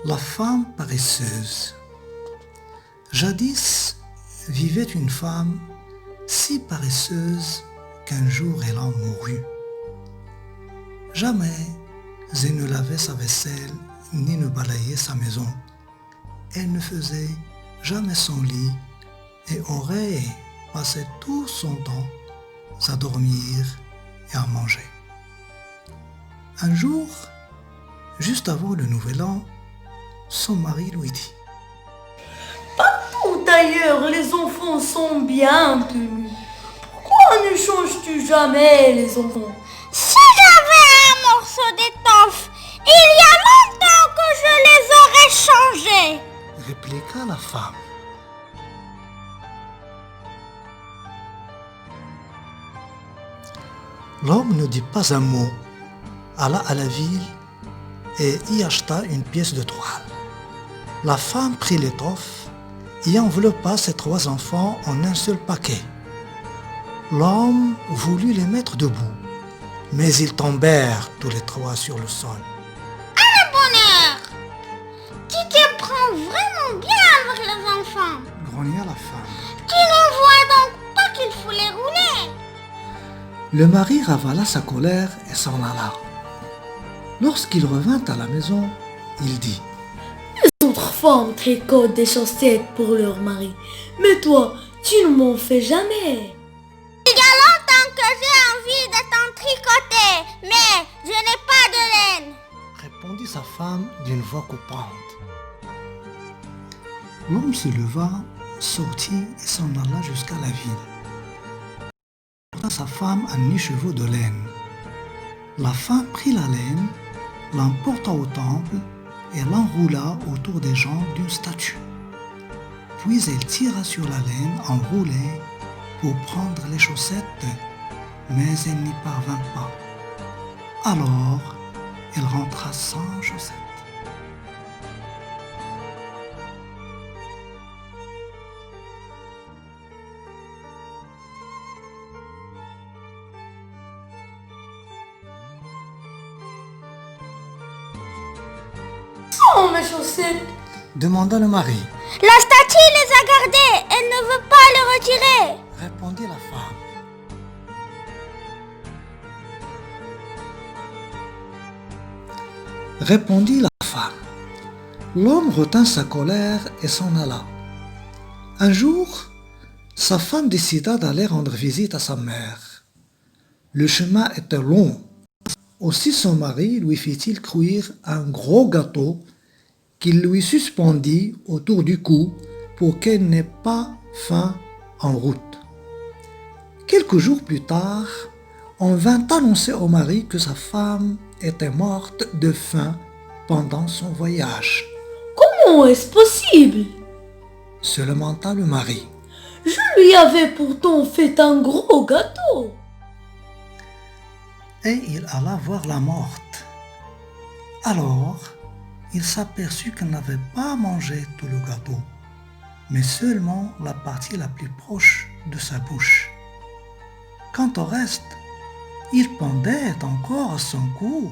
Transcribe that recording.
La femme paresseuse. Jadis vivait une femme si paresseuse qu'un jour elle en mourut. Jamais elle ne lavait sa vaisselle ni ne balayait sa maison. Elle ne faisait jamais son lit et aurait passé tout son temps à dormir et à manger. Un jour, juste avant le nouvel an, son mari lui dit: Partout ailleurs, les enfants sont bien tenus. Pourquoi ne changes-tu jamais les enfants? Si j'avais un morceau d'étoffe, il y a longtemps que je les aurais changés, répliqua la femme. L'homme ne dit pas un mot, alla à la ville et y acheta une pièce de toile. La femme prit l'étoffe et enveloppa ses 3 enfants en un seul paquet. L'homme voulut les mettre debout, mais ils tombèrent tous les 3 sur le sol. bonheur. Tu te prends vraiment bien avec les enfants. Grogna la femme. Tu ne vois donc pas qu'il faut les rouler. Le mari ravala sa colère et s'en alla. Lorsqu'il revint à la maison, il dit: Les autres femmes tricotent des chaussettes pour leur mari. Mais toi, tu ne m'en fais jamais. Il y a longtemps que j'ai envie de t'en tricoter, mais je n'ai pas de laine, répondit sa femme d'une voix coupante. L'homme se leva, sortit et s'en alla jusqu'à la ville. Il porta sa femme un écheveau de laine. La femme prit la laine, l'emporta au temple et l'enroula autour des jambes d'une statue. Puis elle tira sur la laine enroulée pour prendre les chaussettes, mais elle n'y parvint pas. Alors, elle rentra sans chaussettes. Oh, mes chaussettes! Demanda le mari. La statue les a gardées, elle ne veut pas les retirer, Répondit la femme. Répondit la femme. L'homme retint sa colère et s'en alla. Un jour, sa femme décida d'aller rendre visite à sa mère. Le chemin était long. Aussi son mari lui fit-il cuire un gros gâteau qu'il lui suspendit autour du cou pour qu'elle n'ait pas faim en route. Quelques jours plus tard, on vint annoncer au mari que sa femme était morte de faim pendant son voyage. Comment est-ce possible? Se lamenta le mari. Je lui avais pourtant fait un gros gâteau. Et il alla voir la morte. Alors, il s'aperçut qu'elle n'avait pas mangé tout le gâteau, mais seulement la partie la plus proche de sa bouche. Quant au reste, il pendait encore à son cou